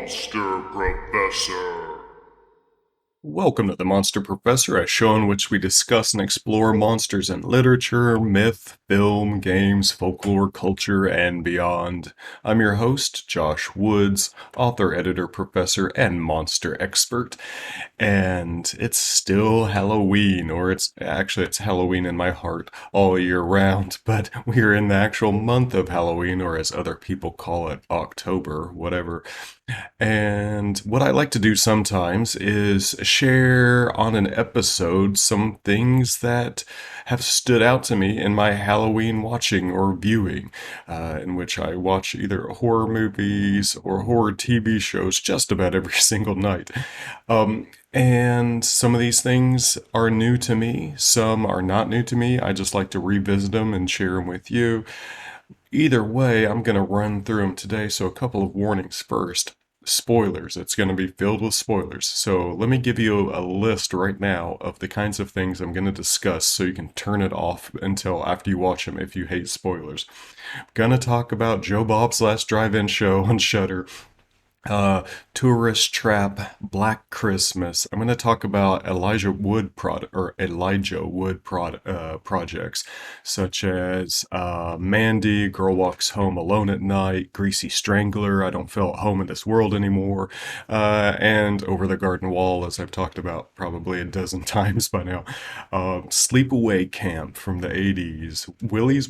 Monster Professor. Welcome to the Monster Professor, a show in which we discuss and explore monsters in literature, myth, film, games, folklore, culture, and beyond. I'm your host, Josh Woods, author, editor, professor, and monster expert. And it's still Halloween, or it's Halloween in my heart all year round, but we're in the actual month of Halloween, or as other people call it, October, whatever. And what I like to do sometimes is share on an episode some things that have stood out to me in my Halloween watching or viewing, in which I watch either horror movies or horror TV shows just about every single night. And some of these things are new to me, some are not new to me. I just like to revisit them and share them with you. Either way, I'm going to run through them today, so a couple of warnings first. Spoilers. It's going to be filled with spoilers. So let me give you a list right now of the kinds of things I'm going to discuss so you can turn it off until after you watch them if you hate spoilers. I'm going to talk about Joe Bob's Last Drive-In Show on Shudder, Tourist Trap, Black Christmas. I'm going to talk about Elijah Wood projects, such as Mandy, Girl Walks Home Alone at Night, Greasy Strangler, I Don't Feel at Home in This World Anymore, and Over the Garden Wall, as I've talked about probably a dozen times by now. Sleepaway Camp from the 80s, Willy's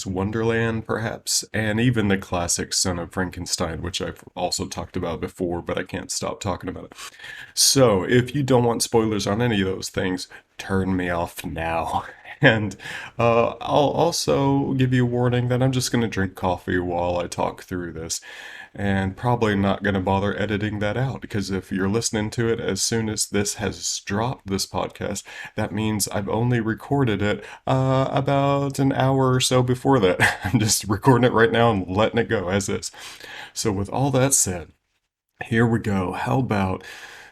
Wonderland, perhaps, and even the classic Son of Frankenstein, which I've also talked about before, but I can't stop talking about it. So, if you don't want spoilers on any of those things, turn me off now. And I'll also give you a warning that I'm just going to drink coffee while I talk through this. And probably not going to bother editing that out because if you're listening to it as soon as this has dropped, this podcast, that means I've only recorded it about an hour or so before that. I'm just recording it right now and letting it go as is. So, with all that said, here we go. How about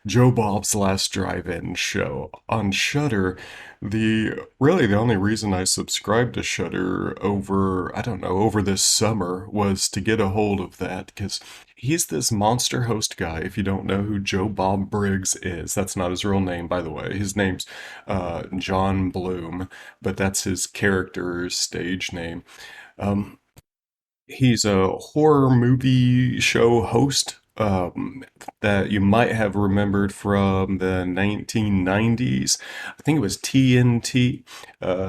Joe Bob's Last Drive-In Show on Shudder? The only reason I subscribed to Shudder over, I don't know, over this summer was to get a hold of that because he's this monster host guy. If you don't know who Joe Bob Briggs is, that's not his real name, by the way. His name's John Bloom, but that's his character's stage name. Um, He's a horror movie show host that you might have remembered from the 1990s. I think it was TNT.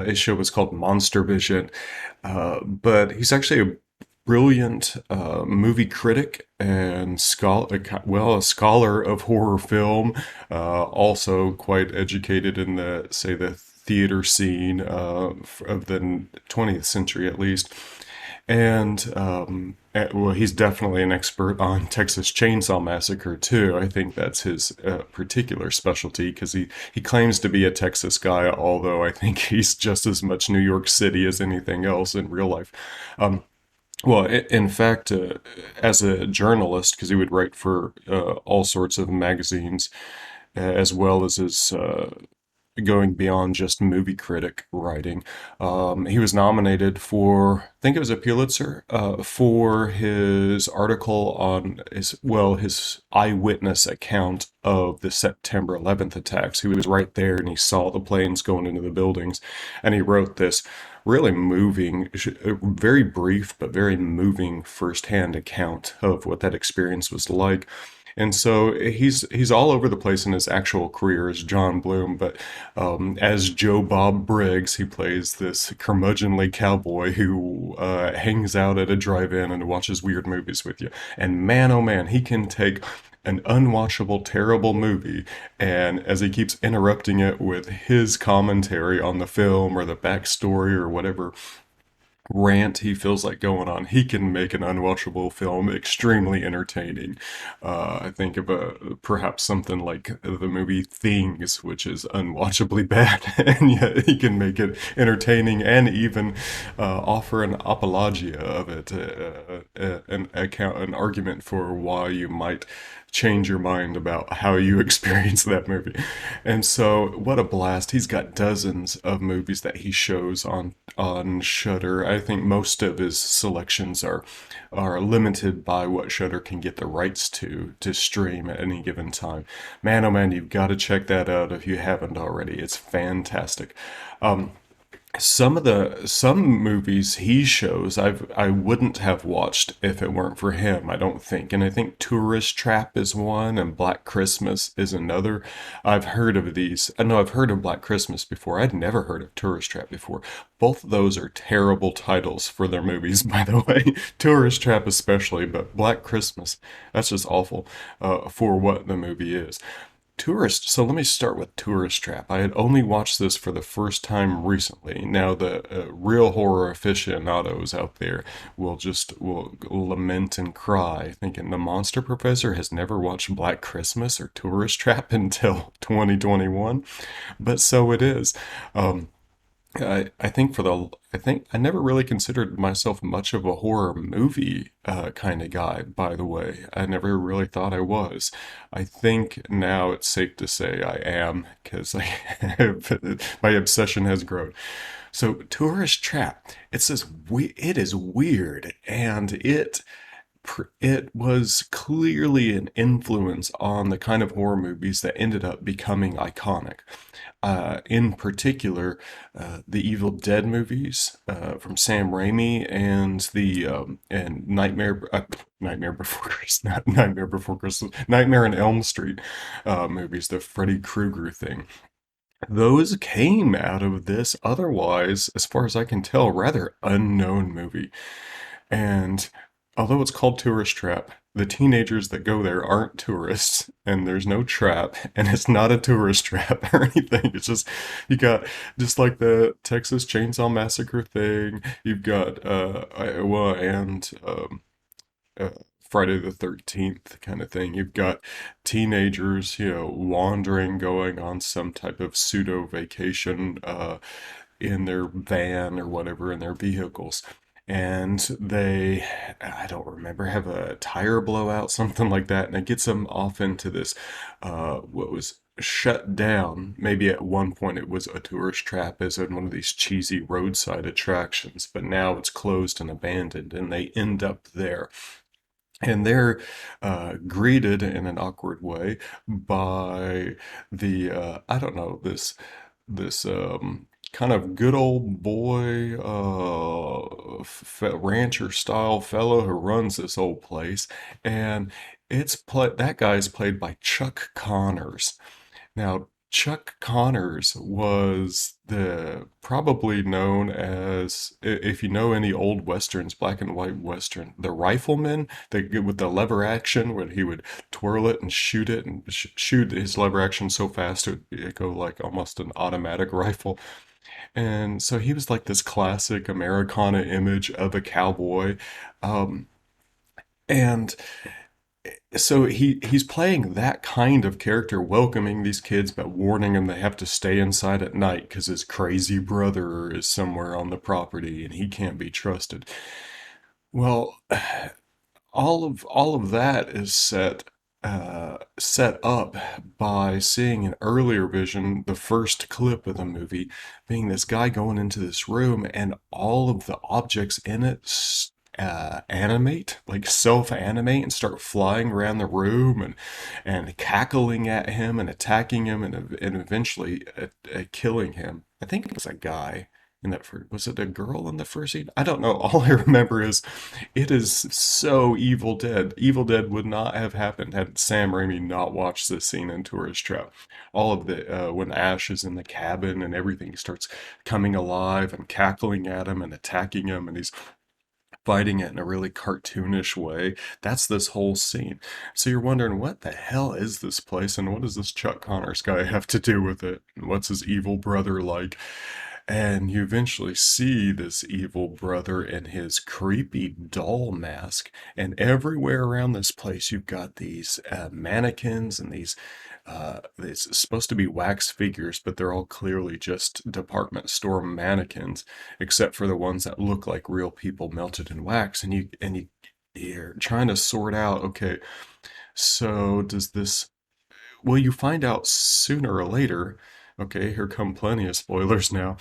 His show was called Monster Vision. But he's actually a brilliant movie critic and a scholar of horror film. Also quite educated in the theater scene of the 20th century at least. And well, he's definitely an expert on Texas Chainsaw Massacre too. I think that's his particular specialty because he claims to be a Texas guy, although I think he's just as much New York City as anything else in real life. Um, well, in fact, as a journalist, because he would write for all sorts of magazines, as well as his going beyond just movie critic writing. He was nominated for, I think it was a Pulitzer, for his article on his eyewitness account of the September 11th attacks. He was right there and he saw the planes going into the buildings, and he wrote this really moving, very brief but very moving firsthand account of what that experience was like. And so he's all over the place in his actual career as John Bloom, but as Joe Bob Briggs, he plays this curmudgeonly cowboy who hangs out at a drive-in and watches weird movies with you. And man, oh man, he can take an unwatchable, terrible movie, and as he keeps interrupting it with his commentary on the film or the backstory or whatever rant he feels like going on, he can make an unwatchable film extremely entertaining. I think of perhaps something like the movie Things, which is unwatchably bad, and yet he can make it entertaining and even offer an apologia of it, an argument for why you might change your mind about how you experience that movie. And so, what a blast. He's got dozens of movies that he shows on Shudder. I think most of his selections are limited by what Shudder can get the rights to stream at any given time. Man, oh man, you've got to check that out if you haven't already. It's fantastic. Um, some movies he shows I wouldn't have watched if it weren't for him, I don't think. And I think Tourist Trap is one and Black Christmas is another. I've heard of these. I know I've heard of Black Christmas before. I'd never heard of Tourist Trap before. Both of those are terrible titles for their movies, by the way. Tourist Trap especially, but Black Christmas, that's just awful for what the movie is. So let me start with Tourist Trap. I had only watched this for the first time recently. Now the real horror aficionados out there will lament and cry, thinking the Monster Professor has never watched Black Christmas or Tourist Trap until 2021, but so it is. Um, I think I never really considered myself much of a horror movie kind of guy, by the way. I never really thought I was. I think now it's safe to say I am, because my obsession has grown. So, Tourist Trap, it is weird, and it was clearly an influence on the kind of horror movies that ended up becoming iconic. In particular, the Evil Dead movies from Sam Raimi and Nightmare Before Christmas, not Nightmare Before Christmas, Nightmare on Elm Street movies, the Freddy Krueger thing. Those came out of this otherwise, as far as I can tell, rather unknown movie. And although it's called Tourist Trap, the teenagers that go there aren't tourists, and there's no trap, and it's not a tourist trap or anything. It's just, you got, just like the Texas Chainsaw Massacre thing, you've got Iowa and uh, Friday the 13th kind of thing. You've got teenagers, wandering, going on some type of pseudo vacation in their van or whatever, in their vehicles. And I don't remember, have a tire blowout, something like that. And it gets them off into this, what was shut down. Maybe at one point it was a tourist trap as in one of these cheesy roadside attractions, but now it's closed and abandoned, and they end up there. And they're greeted in an awkward way by I don't know, this kind of good old boy rancher style fellow who runs this old place, and that guy's played by Chuck Connors. Now, Chuck Connors was the probably known as, if you know any old westerns, black and white western, the rifleman, with the lever action, where he would twirl it and shoot it, and shoot his lever action so fast it'd go like almost an automatic rifle. And so he was like this classic Americana image of a cowboy. Um, and so he's playing that kind of character, welcoming these kids, but warning them they have to stay inside at night because his crazy brother is somewhere on the property and he can't be trusted. Well, all of that is set up by seeing an earlier vision, the first clip of the movie, being this guy going into this room and all of the objects in it animate, like self-animate, and start flying around the room and cackling at him and attacking him and eventually killing him. I think it was a guy in that first. Was it a girl in the first scene? I don't know. All I remember is it is so Evil Dead. Evil Dead would not have happened had Sam Raimi not watched this scene in Tourist Trap. All of the when Ash is in the cabin and everything starts coming alive and cackling at him and attacking him, and he's fighting it in a really cartoonish way. That's this whole scene. So you're wondering, what the hell is this place, and what does this Chuck Connors guy have to do with it? And what's his evil brother like? And you eventually see this evil brother in his creepy doll mask. And everywhere around this place, you've got these mannequins and these, it's supposed to be wax figures, but they're all clearly just department store mannequins, except for the ones that look like real people melted in wax. And you're trying to sort out, okay, So does this, well, you find out sooner or later, okay, here come plenty of spoilers now.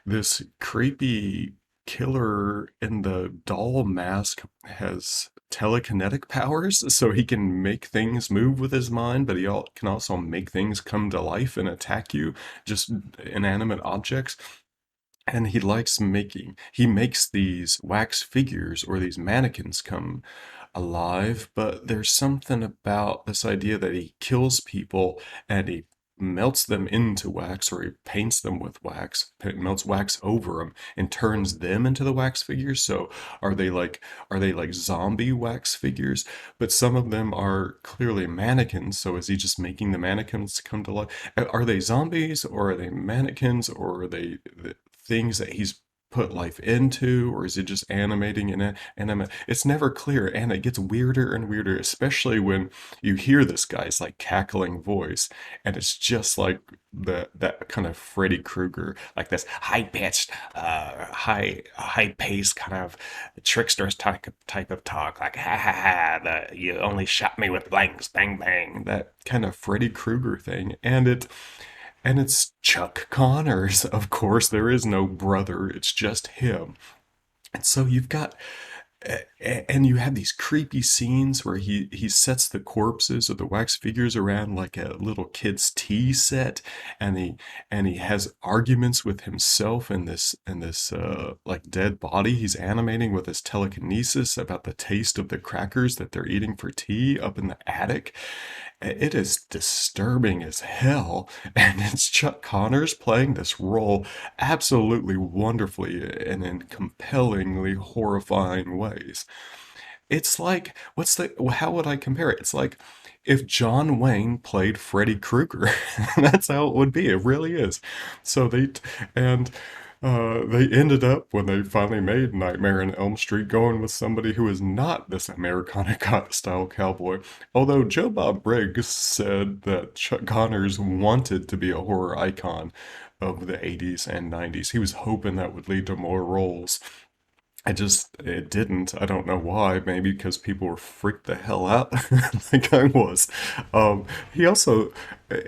This creepy killer in the doll mask has telekinetic powers, so he can make things move with his mind, but can also make things come to life and attack you, just inanimate objects. And he makes these wax figures or these mannequins come alive, but there's something about this idea that he kills people and he melts them into wax, or he paints them with wax, melts wax over them and turns them into the wax figures. So are they like zombie wax figures? But some of them are clearly mannequins. So is he just making the mannequins come to life? Are they zombies, or are they mannequins, or are they things that he's put life into, or is it just animating and animate? It's never clear, and it gets weirder and weirder, especially when you hear this guy's like cackling voice, and it's just like that kind of Freddy Krueger, like this high pitched, high paced kind of trickster's type of talk, like ha ha ha, you only shot me with blanks, bang bang, that kind of Freddy Krueger thing, and it's Chuck Connors. Of course, there is no brother, it's just him. And so you've got and you have these creepy scenes where he sets the corpses of the wax figures around like a little kid's tea set, and he has arguments with himself in this like dead body he's animating with his telekinesis about the taste of the crackers that they're eating for tea up in the attic. It is disturbing as hell, and it's Chuck Connors playing this role absolutely wonderfully and in compellingly horrifying ways. It's like, how would I compare it? It's like if John Wayne played Freddy Krueger. That's how it would be. It really is. So and they ended up, when they finally made Nightmare on Elm Street, going with somebody who is not this Americana style cowboy. Although Joe Bob Briggs said that Chuck Connors wanted to be a horror icon of the 80s and 90s. He was hoping that would lead to more roles. It didn't. I don't know why. Maybe because people were freaked the hell out like I was. He also,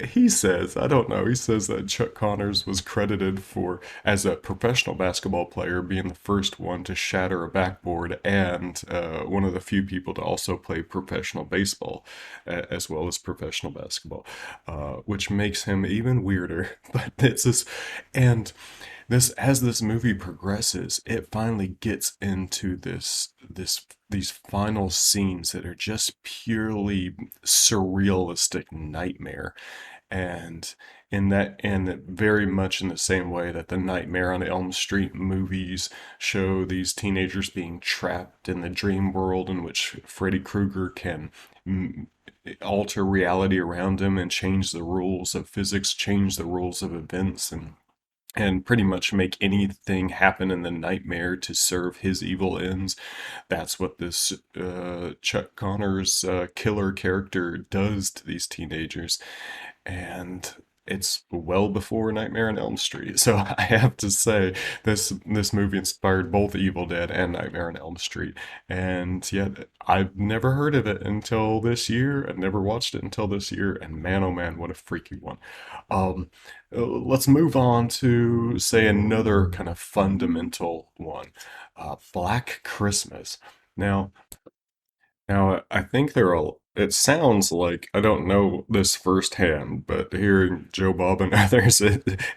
he says, I don't know, he says that Chuck Connors was credited for, as a professional basketball player, being the first one to shatter a backboard, and one of the few people to also play professional baseball as well as professional basketball, which makes him even weirder. But it's this, and as this movie progresses, it finally gets into these final scenes that are just purely surrealistic nightmare. And and very much in the same way that the Nightmare on Elm Street movies show these teenagers being trapped in the dream world in which Freddy Krueger can mm, alter reality around him and change the rules of physics, change the rules of events, and pretty much make anything happen in the nightmare to serve his evil ends. That's what this Chuck Connors killer character does to these teenagers. And it's well before Nightmare on Elm Street. So I have to say this movie inspired both Evil Dead and Nightmare on Elm Street. And yet I've never heard of it until this year. I never watched it until this year. And man, oh man, what a freaky one. Um, let's move on to say another kind of fundamental one, Black Christmas. Now, I think it sounds like, I don't know this firsthand, but hearing Joe Bob and others,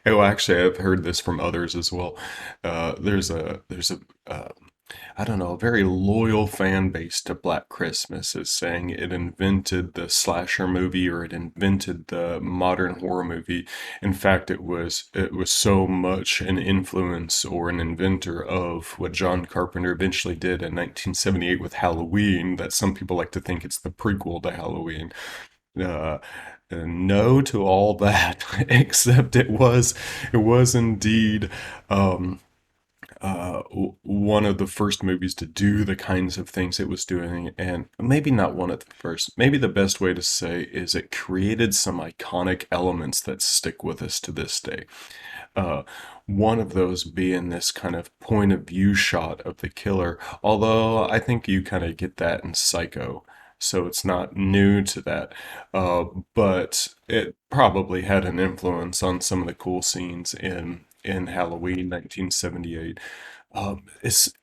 oh, actually, I've heard this from others as well. There's a, I don't know, a very loyal fan base to Black Christmas is saying it invented the slasher movie, or it invented the modern horror movie. In fact, it was so much an influence or an inventor of what John Carpenter eventually did in 1978 with Halloween that some people like to think it's the prequel to Halloween. Uh, no to all that, except it was indeed um, one of the first movies to do the kinds of things it was doing, and maybe not one of the first. Maybe the best way to say is it created some iconic elements that stick with us to this day. Uh, One of those being this kind of point of view shot of the killer, although I think you kind of get that in Psycho. so it's not new to that. Uh, but it probably had an influence on some of the cool scenes in Halloween 1978.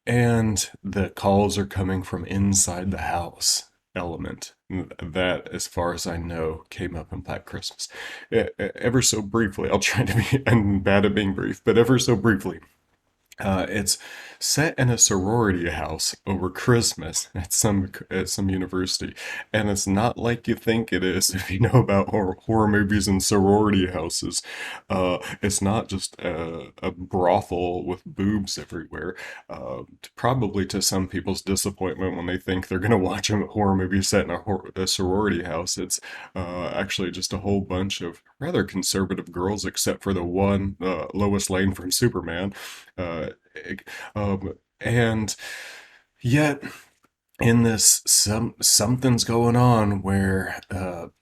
And the calls are coming from inside the house element. That, as far as I know, came up in Black Christmas. Ever so briefly, I'll try to be, I'm bad at being brief, but ever so briefly, it's set in a sorority house over Christmas at some university, and it's not like you think it is if you know about horror movies and sorority houses. It's not just a brothel with boobs everywhere. Probably to some people's disappointment when they think they're going to watch a horror movie set in a sorority house, it's actually just a whole bunch of rather conservative girls, except for the one Lois Lane from Superman. Uh, and yet, in this, something's going on where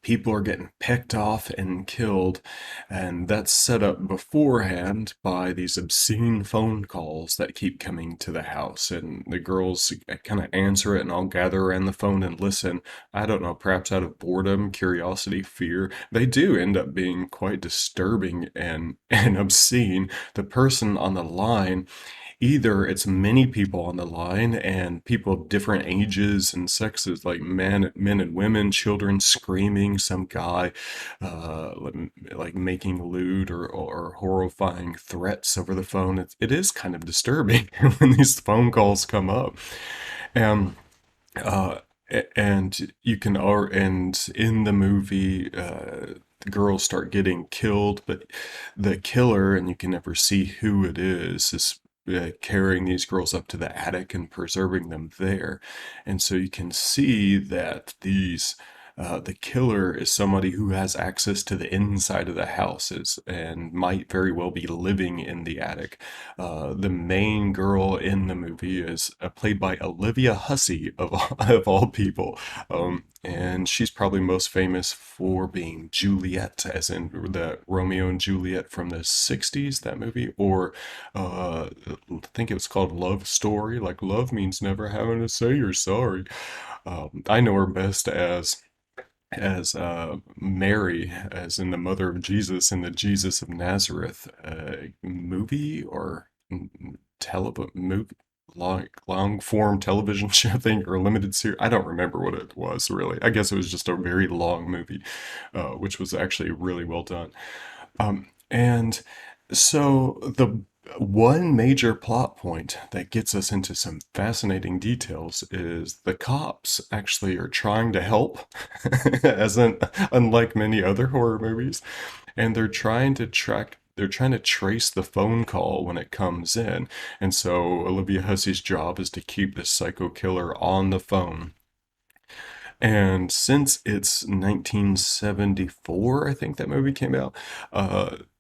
people are getting picked off and killed, and that's set up beforehand by these obscene phone calls that keep coming to the house, and the girls kind of answer it and all gather around the phone and listen. I don't know, perhaps out of boredom, curiosity, fear. They do end up being quite disturbing and obscene. The person on the line, either it's many people on the line and people of different ages and sexes, like men and women, children screaming, some guy uh, like making lewd or horrifying threats over the phone. It is kind of disturbing when these phone calls come up. And uh, and you can, and in the movie, the girls start getting killed, but the killer, and you can never see who it is carrying these girls up to the attic and preserving them there. And so you can see that the killer is somebody who has access to the inside of the houses and might very well be living in the attic. The main girl in the movie is played by Olivia Hussey, of all people. And she's probably most famous for being Juliet, as in the Romeo and Juliet from the 60s, that movie, or I think it was called Love Story, like love means never having to say you're sorry. I know her best as Mary, as in the mother of Jesus in the Jesus of Nazareth movie or movie, long form television show thing or limited series. I don't remember what it was really. I guess it was just a very long movie, which was actually really well done. And so the one major plot point that gets us into some fascinating details is the cops actually are trying to help, as in, unlike many other horror movies, and they're trying to trace the phone call when it comes in. And so Olivia Hussey's job is to keep this psycho killer on the phone. And since it's 1974, I think that movie came out,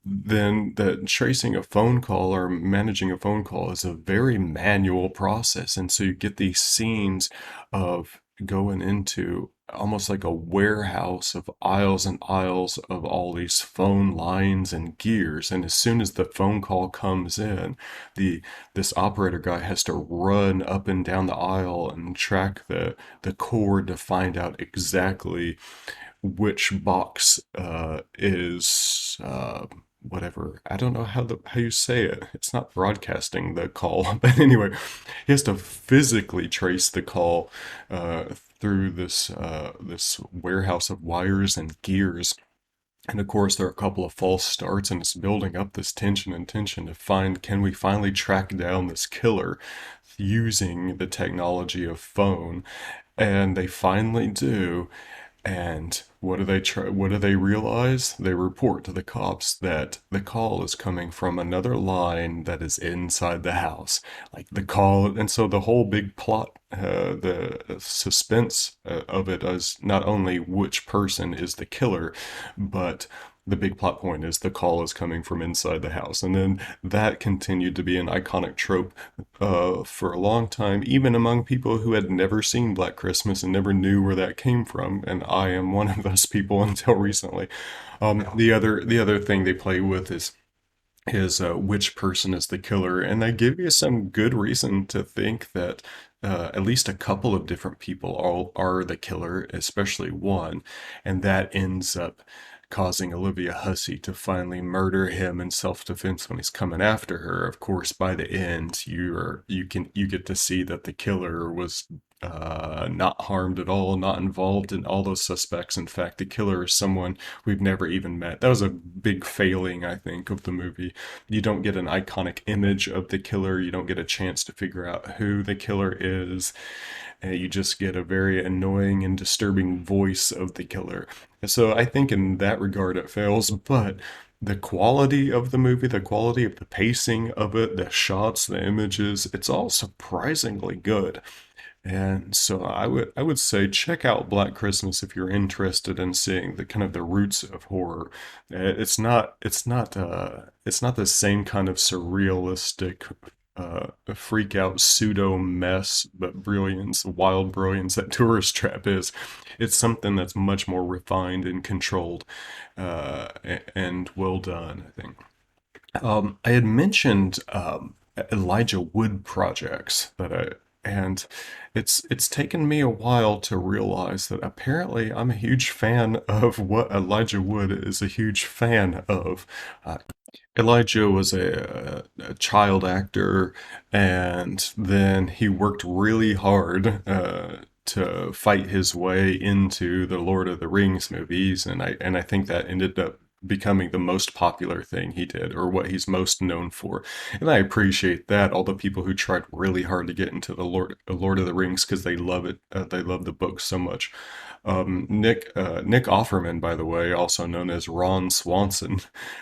then the tracing a phone call or managing a phone call is a very manual process. And so you get these scenes of going into almost like a warehouse of aisles and aisles of all these phone lines and gears. And as soon as the phone call comes in, the this operator guy has to run up and down the aisle and track the cord to find out exactly which box is whatever. I don't know how you say it. It's not broadcasting the call, but anyway, he has to physically trace the call through this warehouse of wires and gears. And of course, there are a couple of false starts, and it's building up this tension and tension to find, can we finally track down this killer using the technology of phone? And they finally do. And what do they realize? They report to the cops that the call is coming from another line that is inside the house. Like the call, and so the whole big plot, the suspense of it is not only which person is the killer, but the big plot point is the call is coming from inside the house. And then that continued to be an iconic trope for a long time, even among people who had never seen Black Christmas and never knew where that came from. And I am one of those people until recently. The other thing they play with is is which person is the killer, and they give you some good reason to think that at least a couple of different people are the killer, especially one, and that ends up causing Olivia Hussey to finally murder him in self-defense when he's coming after her. Of course, by the end, you get to see that the killer was not harmed at all, not involved in all those suspects. In fact, the killer is someone we've never even met. That was a big failing, I think, of the movie. You don't get an iconic image of the killer. You don't get a chance to figure out who the killer is. You just get a very annoying and disturbing voice of the killer. So I think in that regard it fails, but the quality of the movie, the quality of the pacing of it, the shots, the images, it's all surprisingly good. And so I would say check out Black Christmas if you're interested in seeing the kind of the roots of horror. It's not the same kind of surrealistic freak out pseudo mess, but brilliance, wild brilliance that Tourist Trap is. It's something that's much more refined and controlled, and well done, I think. I had mentioned Elijah Wood projects and it's taken me a while to realize that apparently I'm a huge fan of what Elijah Wood is a huge fan of. Elijah was a child actor, and then he worked really hard to fight his way into the Lord of the Rings movies, and I think that ended up becoming the most popular thing he did, or what he's most known for. And I appreciate that. All the people who tried really hard to get into the Lord of the Rings because they love it, they love the book so much. Nick Offerman, by the way, also known as Ron Swanson,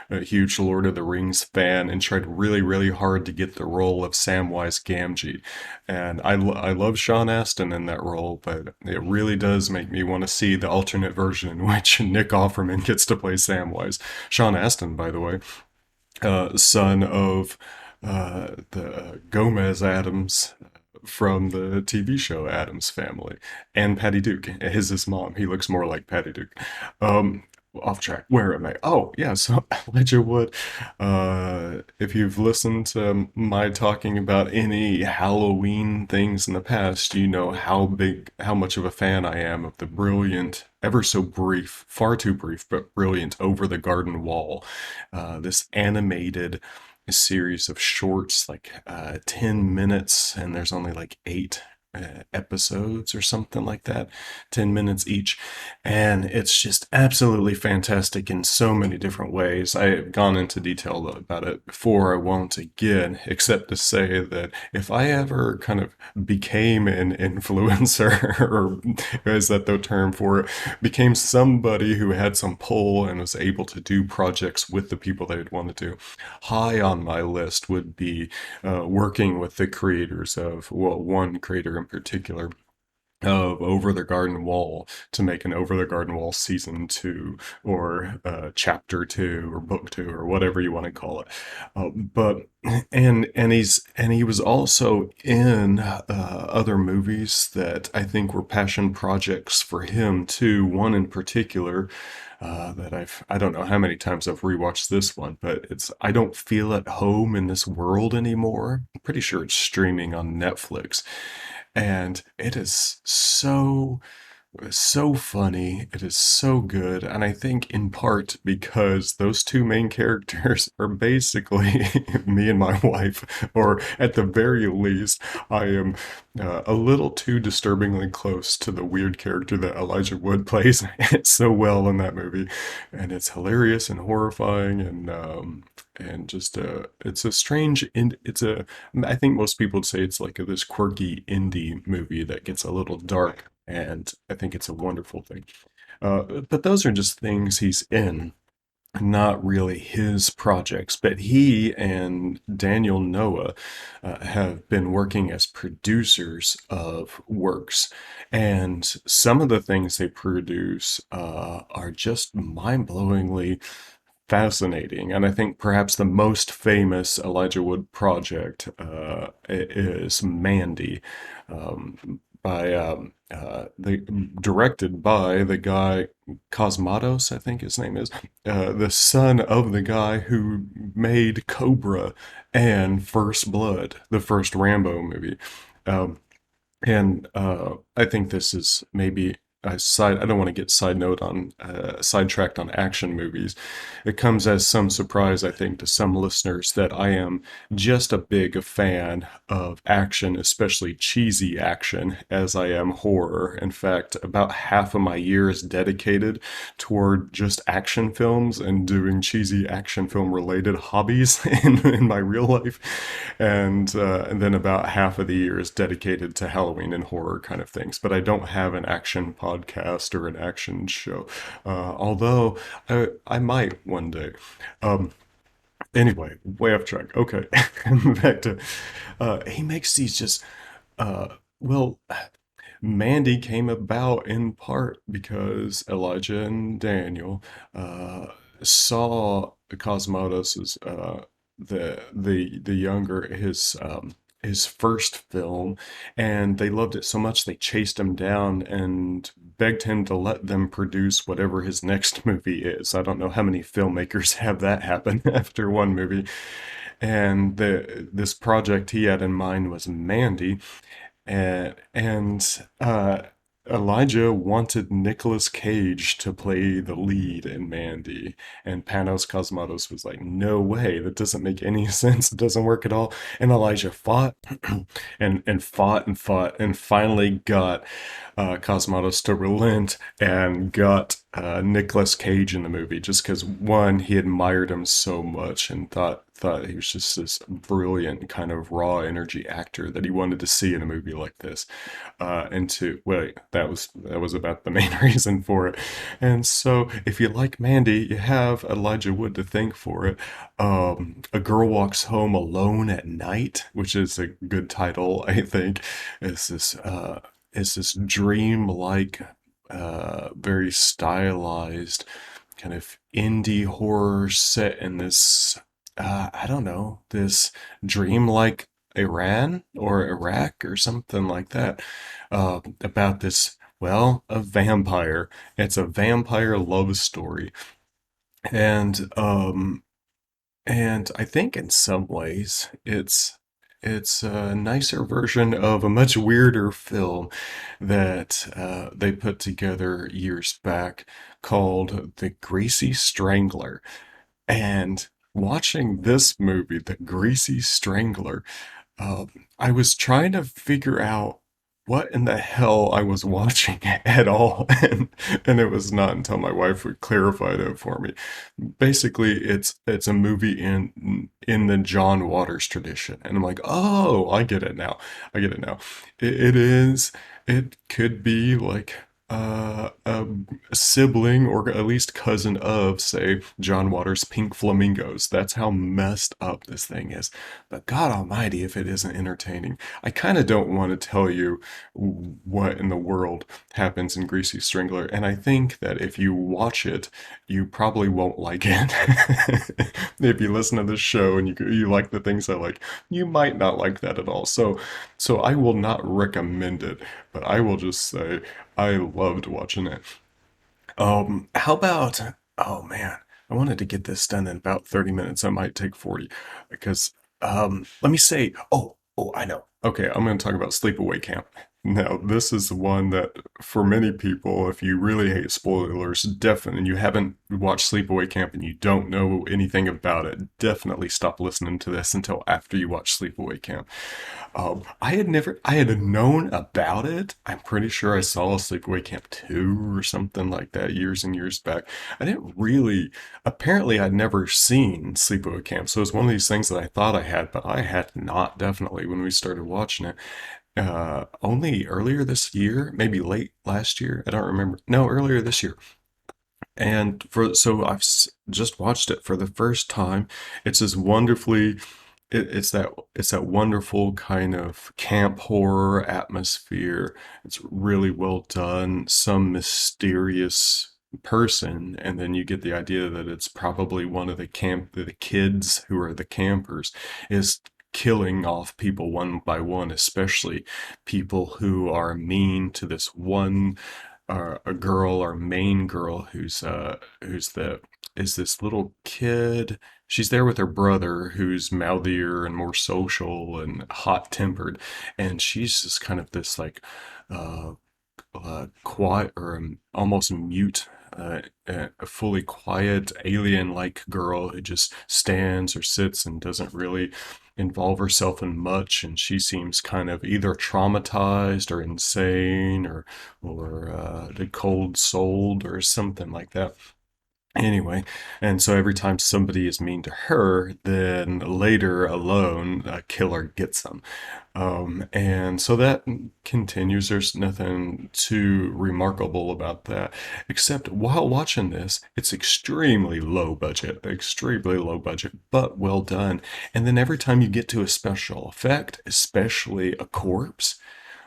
a huge Lord of the Rings fan, and tried really, really hard to get the role of Samwise Gamgee. And I love Sean Astin in that role, but it really does make me want to see the alternate version in which Nick Offerman gets to play Samwise. Sean Astin, by the way, son of the Gomez Adams from the TV show Adams Family, and Patty Duke is his mom. He looks more like Patty Duke. Um, Off track. Where am I? Oh, yeah. So Elijah Wood. If you've listened to my talking about any Halloween things in the past, you know how much of a fan I am of the brilliant, ever so brief, far too brief, but brilliant Over the Garden Wall. This animated series of shorts, like 10 minutes, and there's only like eight episodes or something like that, 10 minutes each. And it's just absolutely fantastic in so many different ways. I have gone into detail about it before. I won't again, except to say that if I ever kind of became an influencer, or is that the term for it, became somebody who had some pull and was able to do projects with the people they'd want to do, high on my list would be working with the creators of, well, one creator in particular, of Over the Garden Wall, to make an Over the Garden Wall season two, or chapter two, or book two, or whatever you want to call it. But and he was also in other movies that I think were passion projects for him too. One in particular that I don't know how many times I've rewatched this one, but it's I Don't Feel at Home in This World Anymore. I'm pretty sure it's streaming on Netflix, and it is so funny. It is so good. And I think in part because those two main characters are basically me and my wife, or at the very least, I am a little too disturbingly close to the weird character that Elijah Wood plays so well in that movie. And it's hilarious and horrifying, and just it's a strange, it's a, I think most people would say it's like this quirky indie movie that gets a little dark, and I think it's a wonderful thing. But those are just things he's in, not really his projects. But he and Daniel Noah have been working as producers of works, and some of the things they produce are just mind-blowingly fascinating. And I think perhaps the most famous Elijah Wood project is Mandy, by the directed by the guy Cosmatos, I think his name is, the son of the guy who made Cobra and First Blood, the first Rambo movie. Um, and I think this is maybe a side. I don't want to get sidetracked on action movies. It comes as some surprise, I think, to some listeners that I am just a big fan of action, especially cheesy action, as I am horror. In fact, about half of my year is dedicated toward just action films and doing cheesy action film related hobbies in my real life. And then about half of the year is dedicated to Halloween and horror kind of things. But I don't have an action podcast or an action show, although I might one day. Um, anyway, way off track. Okay, back to he makes these just well, Mandy came about in part because Elijah and Daniel saw Cosmodos's the younger his first film, and they loved it so much they chased him down and begged him to let them produce whatever his next movie is. I don't know how many filmmakers have that happen after one movie. And this project he had in mind was Mandy, and Elijah wanted Nicolas Cage to play the lead in Mandy, and Panos Cosmatos was like, "No way! That doesn't make any sense. It doesn't work at all." And Elijah fought and fought and fought, and finally got Cosmatos to relent and got Nicolas Cage in the movie, just because one, he admired him so much and thought he was just this brilliant kind of raw energy actor that he wanted to see in a movie like this. And two, well, that was about the main reason for it. And so, if you like Mandy, you have Elijah Wood to thank for it. A Girl Walks Home Alone at Night, which is a good title, I think, is this dream-like, very stylized kind of indie horror set in this, I don't know, this dream-like Iran or Iraq or something like that, about this, well, a vampire. It's a vampire love story. And and I think in some ways it's a nicer version of a much weirder film that they put together years back called The Greasy Strangler. And watching this movie, The Greasy Strangler, I was trying to figure out what in the hell I was watching at all, and it was not until my wife would clarify it for me. Basically, it's a movie in the John Waters tradition, and I'm like, oh, I get it now. I get it now. It is. It could be like a sibling or at least cousin of, say, John Waters' Pink Flamingos. That's how messed up this thing is. But God Almighty, if it isn't entertaining. I kind of don't want to tell you what in the world happens in Greasy Strangler, and I think that if you watch it, you probably won't like it. If you listen to this show and you like the things I like, you might not like that at all. So I will not recommend it, but I will just say I loved watching it. How about, oh man, I wanted to get this done in about 30 minutes. I might take 40 because, let me say, oh, I know. Okay, I'm going to talk about Sleepaway Camp. Now, this is the one that, for many people, if you really hate spoilers, definitely, and you haven't watched Sleepaway Camp and you don't know anything about it, definitely stop listening to this until after you watch Sleepaway Camp. I had known about it. I'm pretty sure I saw Sleepaway Camp 2 or something like that years and years back. I didn't really, apparently I'd never seen Sleepaway Camp. So it was one of these things that I thought I had, but I had not definitely when we started watching it. Only earlier this year, maybe late last year. I don't remember. No, earlier this year. And so just watched it for the first time. It's this wonderfully it's that wonderful kind of camp horror atmosphere. It's really well done. Some mysterious person, and then you get the idea that it's probably one of the kids who are the campers is killing off people one by one, especially people who are mean to this one a girl, our main girl, who's the is this little kid. She's there with her brother, who's mouthier and more social and hot tempered, and she's just kind of this like uh, quiet or almost mute. A fully quiet alien-like girl who just stands or sits and doesn't really involve herself in much, and she seems kind of either traumatized or insane or cold-souled or something like that. Anyway, and so every time somebody is mean to her, then later alone, a killer gets them. And so that continues. There's nothing too remarkable about that, except while watching this, it's extremely low budget, but well done. And then every time you get to a special effect, especially a corpse,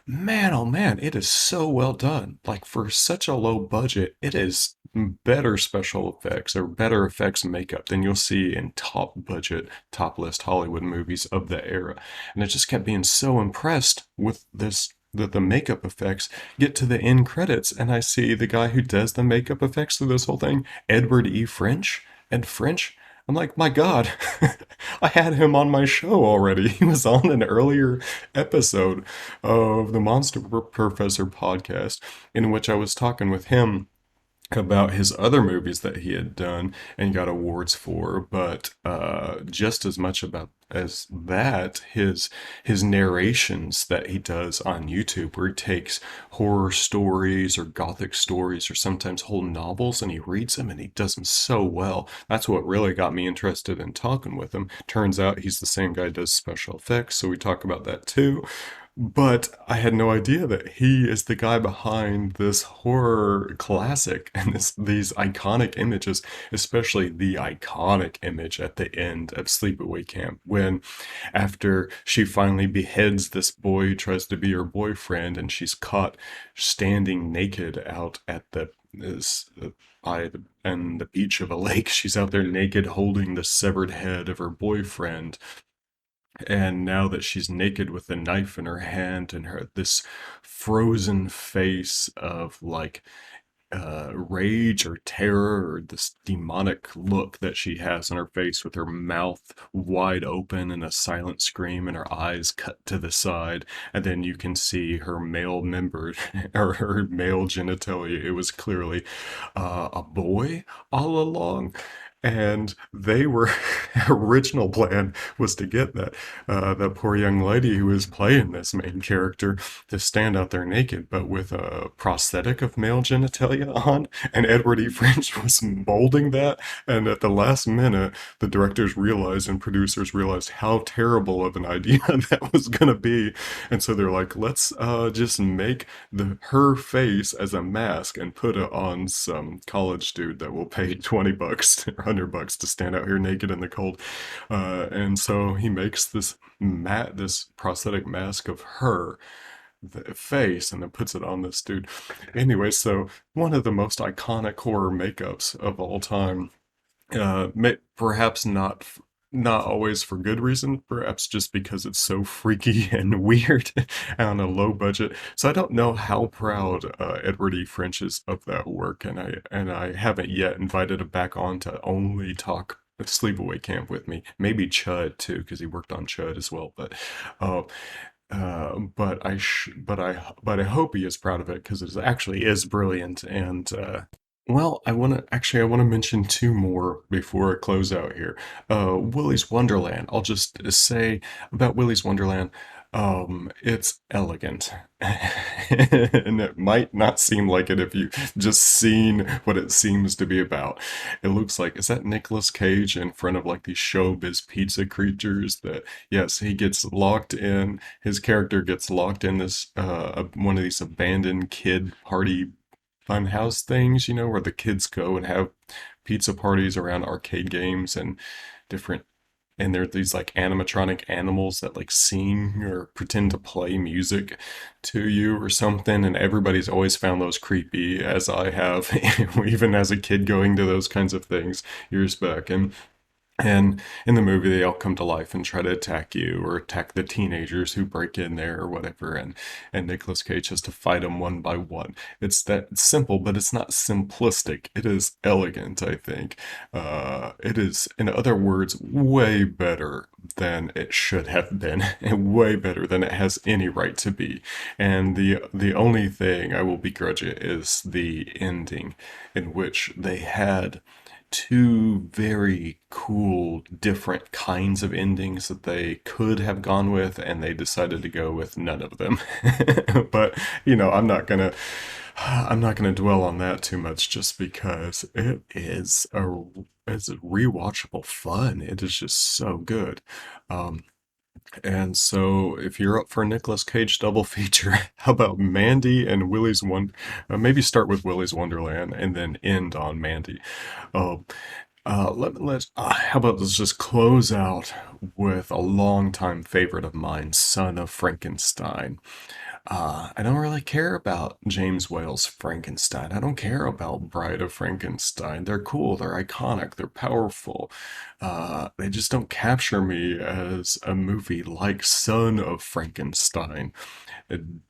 man, oh man, it is so well done. Like for such a low budget, it is better special effects or better effects and makeup than you'll see in top budget, top list Hollywood movies of the era. And I just kept being so impressed with this that the makeup effects get to the end credits and I see the guy who does the makeup effects through this whole thing, Edward E. French. And French, I'm like, my God, I had him on my show already. He was on an earlier episode of the Monster Professor podcast in which I was talking with him about his other movies that he had done and got awards for, but just as much about as that, his narrations that he does on YouTube, where he takes horror stories or gothic stories or sometimes whole novels and he reads them and he does them so well. That's what really got me interested in talking with him. Turns out he's the same guy who does special effects, so we talk about that too. But I had no idea that he is the guy behind this horror classic and these iconic images, especially the iconic image at the end of Sleepaway Camp, when after she finally beheads this boy who tries to be her boyfriend and she's caught standing naked out at by the beach of a lake. She's out there naked holding the severed head of her boyfriend, and now that she's naked with the knife in her hand and her this frozen face of like rage or terror or this demonic look that she has on her face with her mouth wide open and a silent scream and her eyes cut to the side, and then you can see her male member or her male genitalia. It was clearly a boy all along. And they were original plan was to get that poor young lady who is playing this main character to stand out there naked, but with a prosthetic of male genitalia on. And Edward E. French was molding that. And at the last minute, the directors realized and producers realized how terrible of an idea that was going to be. And so they're like, let's just make her face as a mask and put it on some college dude that will pay $20 or $100 to stand out here naked in the cold. And so he makes this prosthetic mask of her the face and then puts it on this dude. Anyway, so one of the most iconic horror makeups of all time. Perhaps not always for good reason, perhaps just because it's so freaky and weird on a low budget. So I don't know how proud Edward E. French is of that work, and I haven't yet invited him back on to only talk Sleepaway Camp with me. Maybe Chud too, because he worked on Chud as well. Uh, but I hope he is proud of it because it actually is brilliant. And well, I want to mention two more before I close out here. Willy's Wonderland. I'll just say about Willy's Wonderland. It's elegant. And it might not seem like it if you just seen what it seems to be about. It looks like, is that Nicolas Cage in front of like these showbiz pizza creatures that, yes, he gets locked in, his character gets locked in this, one of these abandoned kid party funhouse things, where the kids go and have pizza parties around arcade games and different and there are these like animatronic animals that like sing or pretend to play music to you or something, and everybody's always found those creepy, as I have, even as a kid going to those kinds of things years back. And And in the movie, they all come to life and try to attack you or attack the teenagers who break in there or whatever. And Nicolas Cage has to fight them one by one. It's that simple, but it's not simplistic. It is elegant, I think. It is, in other words, way better than it should have been, and way better than it has any right to be. And the only thing I will begrudge it is the ending, in which they had two very cool, different kinds of endings that they could have gone with, and they decided to go with none of them. But I'm not gonna dwell on that too much, just because it's a rewatchable fun. It is just so good. Um, and so, if you're up for a Nicolas Cage double feature, how about Mandy and Willie's One? Maybe start with Willie's Wonderland and then end on Mandy. Oh, how about let's just close out with a longtime favorite of mine, Son of Frankenstein. I don't really care about James Whale's Frankenstein. I don't care about Bride of Frankenstein. They're cool, they're iconic, they're powerful. They just don't capture me as a movie like Son of Frankenstein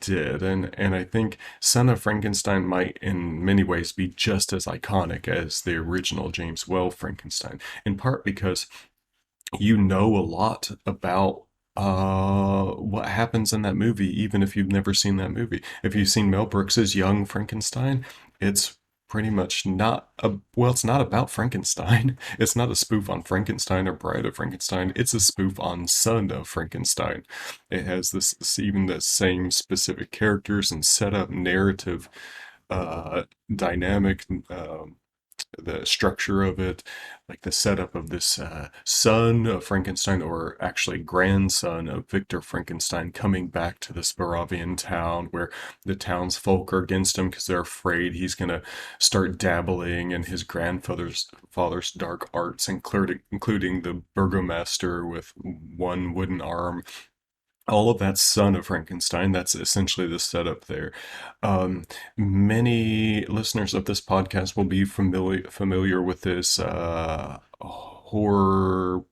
did. And I think Son of Frankenstein might, in many ways, be just as iconic as the original James Whale Frankenstein, in part because you know a lot about what happens in that movie, even if you've never seen that movie. If you've seen Mel Brooks's Young Frankenstein, it's pretty much not a well, it's not about Frankenstein. It's not a spoof on Frankenstein or Bride of Frankenstein. It's a spoof on Son of Frankenstein. It has even the same specific characters and setup, narrative, dynamic. The structure of it, like the setup of this son of Frankenstein, or actually grandson of Victor Frankenstein, coming back to this Baravian town where the townsfolk are against him because they're afraid he's going to start dabbling in his grandfather's dark arts, including the burgomaster with one wooden arm. All of that son of Frankenstein, that's essentially the setup there. Many listeners of this podcast will be familiar with this horror,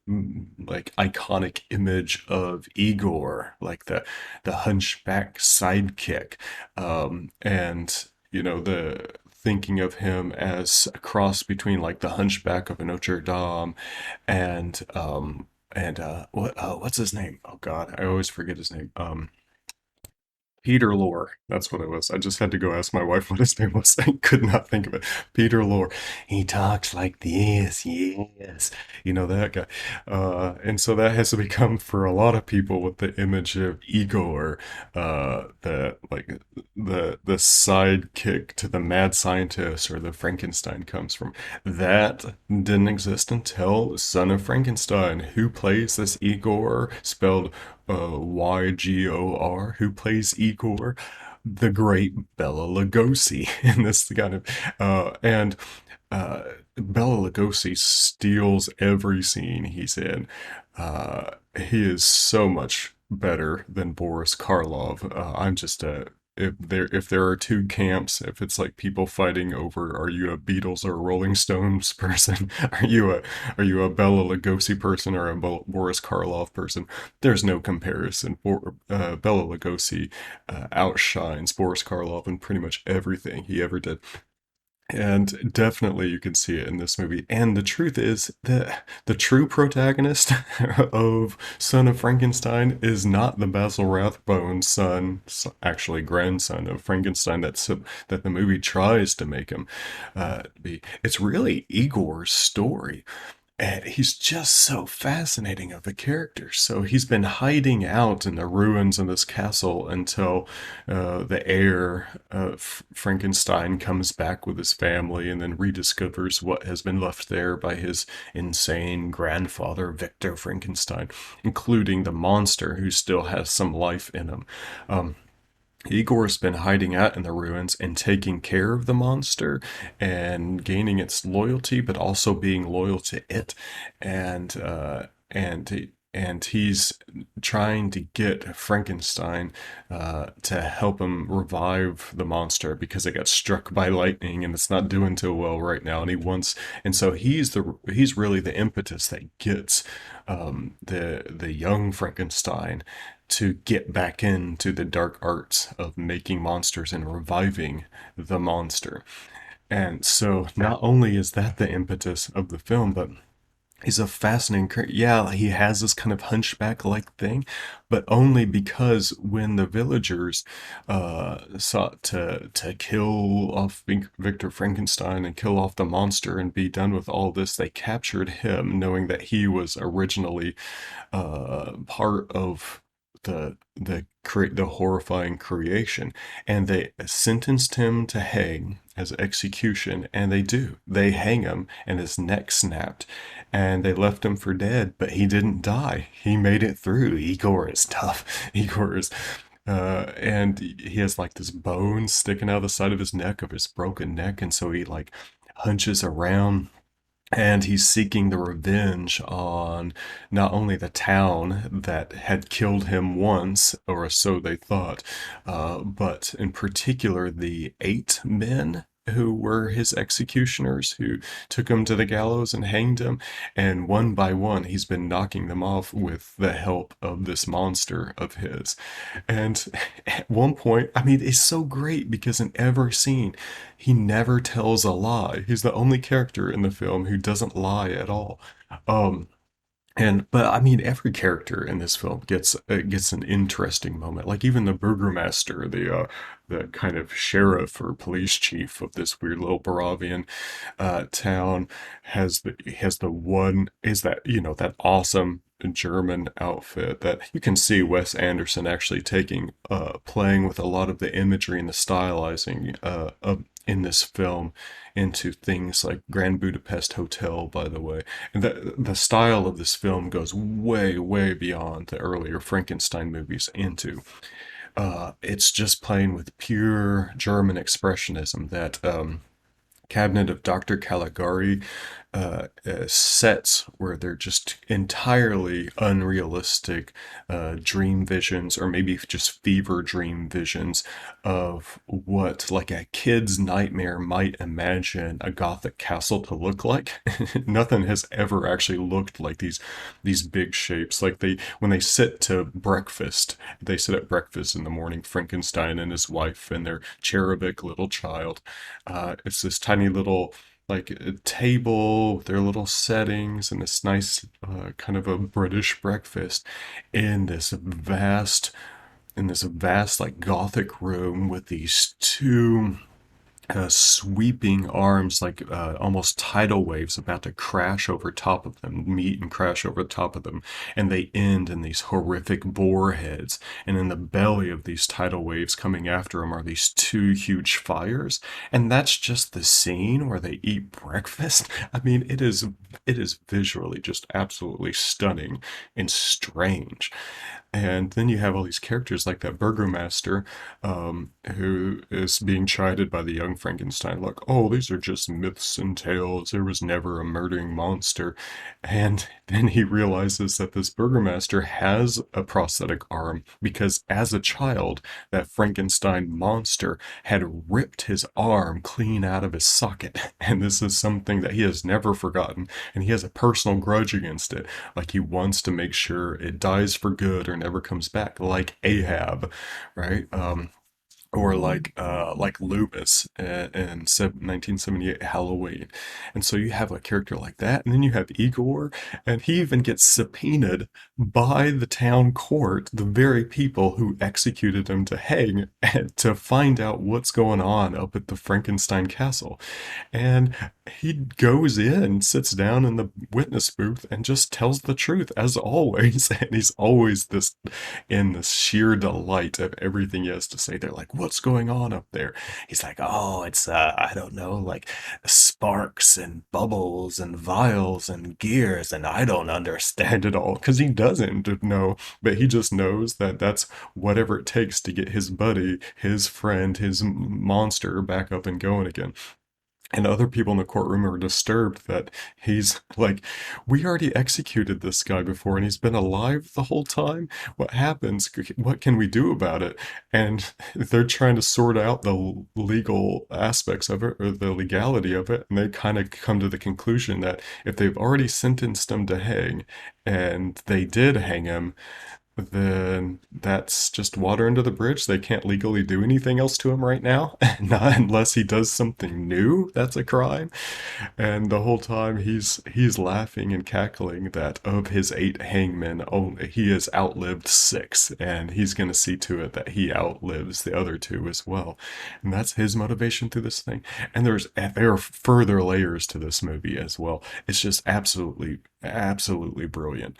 like iconic image of Igor, like the hunchback sidekick, and the thinking of him as a cross between like the Hunchback of Notre Dame and what's his name? Oh God, I always forget his name. Peter Lorre. That's what it was. I just had to go ask my wife what his name was. I could not think of it. Peter Lorre. He talks like this, yes. You know that guy. And so that has become for a lot of people with the image of Igor, the sidekick to the mad scientist or the Frankenstein comes from. That didn't exist until Son of Frankenstein. Who plays this Igor? Spelled Ygor, who plays Igor, the great Bela Lugosi in this kind of, and Bela Lugosi steals every scene he's in. He is so much better than Boris Karloff. I'm just a if there are two camps, if it's like people fighting over are you a Beatles or a Rolling Stones person, are you a Bela Lugosi person or a Boris Karloff person? There's no comparison. Bela Lugosi outshines Boris Karloff in pretty much everything he ever did. And definitely you can see it in this movie. And the truth is that the true protagonist of Son of Frankenstein is not the Basil Rathbone son, actually grandson of Frankenstein that the movie tries to make him be. It's really Igor's story. And he's just so fascinating of a character. So he's been hiding out in the ruins of this castle until the heir, Frankenstein, comes back with his family and then rediscovers what has been left there by his insane grandfather, Victor Frankenstein, including the monster who still has some life in him. Igor's been hiding out in the ruins and taking care of the monster and gaining its loyalty, but also being loyal to it. And and he's trying to get Frankenstein to help him revive the monster because it got struck by lightning and it's not doing too well right now. And he wants, and so he's really the impetus that gets the young Frankenstein to get back into the dark arts of making monsters and reviving the monster. And so not only is that the impetus of the film, but he's a fascinating yeah, he has this kind of hunchback like thing, but only because when the villagers sought to kill off Victor Frankenstein and kill off the monster and be done with all this, they captured him knowing that he was originally part of the horrifying creation, and they sentenced him to hang as execution, and they hang him and his neck snapped, and they left him for dead, but he didn't die. He made it through. Igor is tough. Igor is and he has like this bone sticking out the side of his neck, of his broken neck, and so he like hunches around, and he's seeking the revenge on not only the town that had killed him once, or so they thought, but in particular the 8 men who were his executioners, who took him to the gallows and hanged him. And one by one, he's been knocking them off with the help of this monster of his. And at one point, I mean, it's so great because in every scene, he never tells a lie. He's the only character in the film who doesn't lie at all. Um, but I mean, every character in this film gets an interesting moment. Like even the burgomaster, the kind of sheriff or police chief of this weird little Baravian town, has the one is that that awesome German outfit that you can see Wes Anderson actually taking playing with a lot of the imagery and the stylizing of in this film into things like Grand Budapest Hotel, by the way. And the style of this film goes way, way beyond the earlier Frankenstein movies into. It's just playing with pure German expressionism that Cabinet of Dr. Caligari sets where they're just entirely unrealistic dream visions, or maybe just fever dream visions of what like a kid's nightmare might imagine a Gothic castle to look like. Nothing has ever actually looked like these big shapes. Like when they sit to breakfast, they sit at breakfast in the morning, Frankenstein and his wife and their cherubic little child. It's this tiny little like a table with their little settings and this nice kind of a British breakfast in this vast like Gothic room with these two sweeping arms, like almost tidal waves about to crash over top of them, meet and crash over top of them. And they end in these horrific boar heads. And in the belly of these tidal waves coming after them are these two huge fires. And that's just the scene where they eat breakfast. I mean, it is visually just absolutely stunning and strange. And then you have all these characters like that burgomaster, who is being chided by the young Frankenstein, like, oh, these are just myths and tales. There was never a murdering monster. And then he realizes that this burgomaster has a prosthetic arm because as a child, that Frankenstein monster had ripped his arm clean out of his socket. And this is something that he has never forgotten. And he has a personal grudge against it. Like he wants to make sure it dies for good or never comes back, like Ahab, right? Or like Loomis in 1978 Halloween. And so you have a character like that, and then you have Igor, and he even gets subpoenaed by the town court, the very people who executed him to hang, and to find out what's going on up at the Frankenstein castle. And he goes in, sits down in the witness booth, and just tells the truth as always. And he's always this in the sheer delight of everything he has to say. They're like, what's going on up there? He's like, oh, it's, I don't know, like sparks and bubbles and vials and gears, and I don't understand it all. Because he doesn't know, but he just knows that that's whatever it takes to get his buddy, his friend, his monster back up and going again. And other people in the courtroom are disturbed that he's like, we already executed this guy before and he's been alive the whole time. What happens? What can we do about it? And they're trying to sort out the legal aspects of it or the legality of it. And they kind of come to the conclusion that if they've already sentenced him to hang and they did hang him, then that's just water under the bridge. They can't legally do anything else to him right now, not unless he does something new. That's a crime. And the whole time he's laughing and cackling that of his 8 hangmen, only he has outlived 6, and he's gonna see to it that he outlives the other 2 as well. And that's his motivation through this thing. And there are further layers to this movie as well. It's just absolutely brilliant.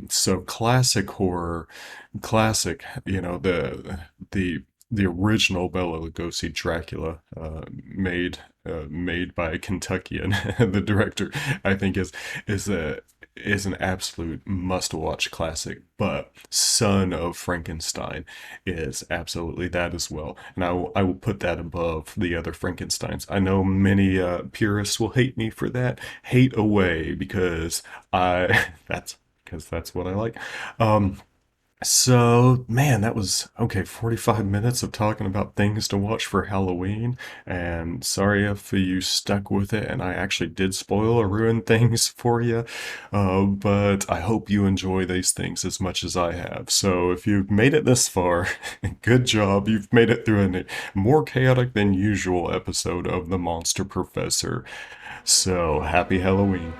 So classic horror, classic, the original Bela Lugosi Dracula, made by a Kentuckian. The director, I think, is an absolute must-watch classic. But Son of Frankenstein is absolutely that as well, and I will put that above the other Frankensteins. I know many purists will hate me for that. Hate away, because I that's what I like. Um, so, man, that was okay. 45 minutes of talking about things to watch for Halloween. And sorry if you stuck with it and I actually did spoil or ruin things for you. But I hope you enjoy these things as much as I have. So, if you've made it this far, good job. You've made it through a more chaotic than usual episode of The Monster Professor. So, happy Halloween.